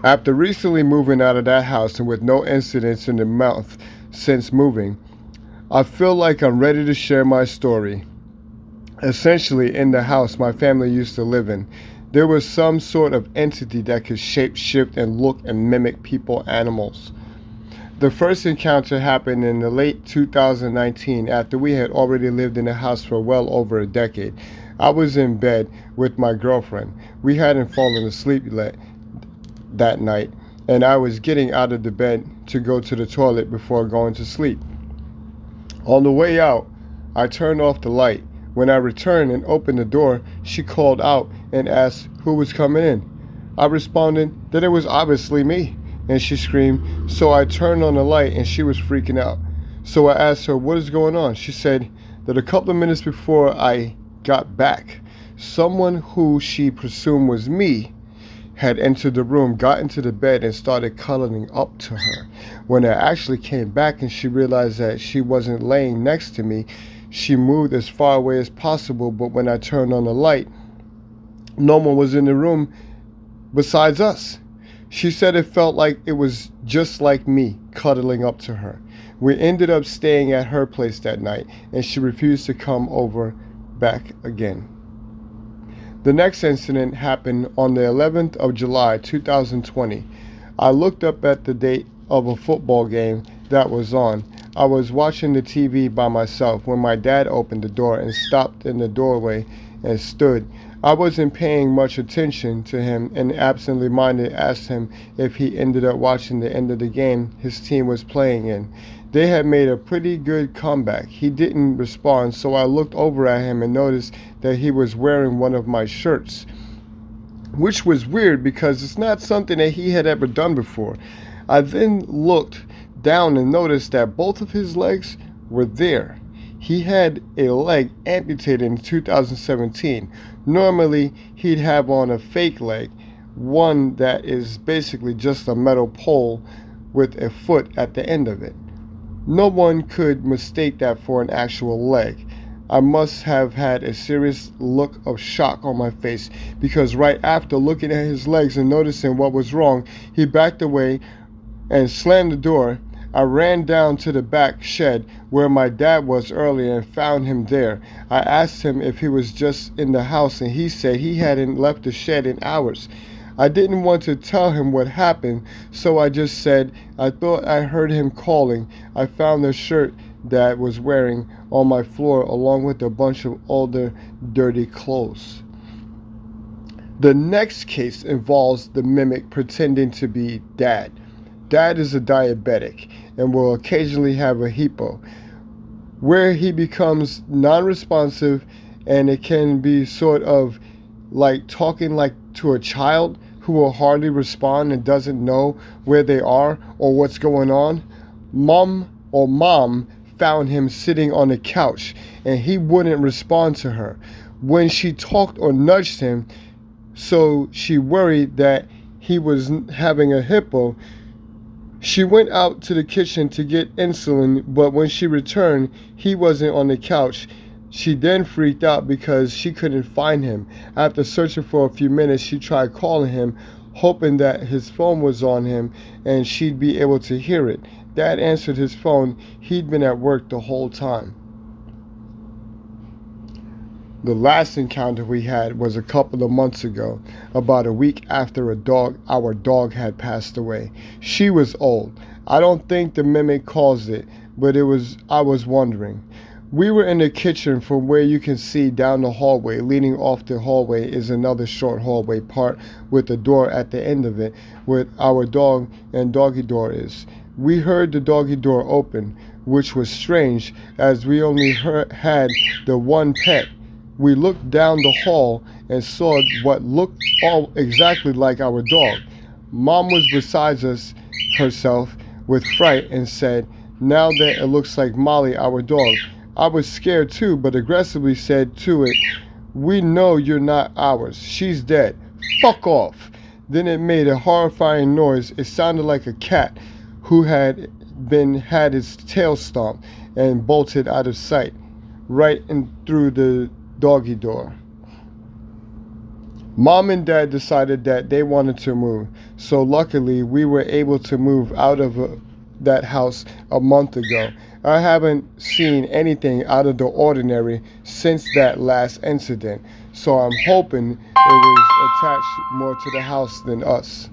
After recently moving out of that house and with no incidents in the month since moving, I feel like I'm ready to share my story. Essentially, in the house my family used to live in, there was some sort of entity that could shape shift and look and mimic people, animals. The first encounter happened in the late 2019 after we had already lived in the house for well over a decade. I was in bed with my girlfriend. We hadn't fallen asleep yet that night, and I was getting out of the bed to go to the toilet before going to sleep. On the way out, I turned off the light. When I returned and opened the door, she called out and asked who was coming in. I responded that it was obviously me, and she screamed, so I turned on the light and she was freaking out. So I asked her what is going on. She said that a couple of minutes before I got back, someone who she presumed was me had entered the room, got into the bed, and started cuddling up to her. When I actually came back and she realized that she wasn't laying next to me, she moved as far away as possible, but when I turned on the light, no one was in the room besides us. She said it felt like it was just like me cuddling up to her. We ended up staying at her place that night, and she refused to come over back again. The next incident happened on the 11th of July 2020. I looked up at the date of a football game that was on. I was watching the TV by myself when my dad opened the door and stopped in the doorway and stood. I wasn't paying much attention to him and absently minded asked him if he ended up watching the end of the game his team was playing in. They had made a pretty good comeback. He didn't respond, so I looked over at him and noticed that he was wearing one of my shirts, which was weird because it's not something that he had ever done before. I then looked down and noticed that both of his legs were there. He had a leg amputated in 2017. Normally, he'd have on a fake leg, one that is basically just a metal pole with a foot at the end of it. No one could mistake that for an actual leg. I must have had a serious look of shock on my face because right after looking at his legs and noticing what was wrong, he backed away and slammed the door. I ran down to the back shed where my dad was earlier and found him there. I asked him if he was just in the house and he said he hadn't left the shed in hours. I didn't want to tell him what happened, so I just said I thought I heard him calling. I found the shirt that was wearing on my floor along with a bunch of older dirty clothes. The next case involves the mimic pretending to be dad. Dad is a diabetic and will occasionally have a hypo, where he becomes non-responsive, and it can be sort of like talking like to a child who will hardly respond and doesn't know where they are or what's going on. Mom found him sitting on the couch and he wouldn't respond to her when she talked or nudged him, so she worried that he was having a hypo. She went out to the kitchen to get insulin, but when she returned, he wasn't on the couch. She then freaked out because she couldn't find him. After searching for a few minutes, she tried calling him, hoping that his phone was on him and she'd be able to hear it. Dad answered his phone. He'd been at work the whole time. The last encounter we had was a couple of months ago, about a week after our dog had passed away. She was old. I don't think the mimic caused it, but I was wondering. We were in the kitchen. From where you can see down the hallway. Leading off the hallway is another short hallway part with a door at the end of it where our dog and doggy door is. We heard the doggy door open, which was strange as we only had the one pet. We looked down the hall and saw what looked all exactly like our dog. Mom was beside us herself with fright and said, "Now that it looks like Molly, our dog." I was scared too, but aggressively said to it, "We know you're not ours. She's dead. Fuck off." Then it made a horrifying noise. It sounded like a cat who had its tail stomped and bolted out of sight, right in through the doggy door. Mom and Dad decided that they wanted to move, so luckily we were able to move out of that house a month ago. I haven't seen anything out of the ordinary since that last incident, so I'm hoping it was attached more to the house than us.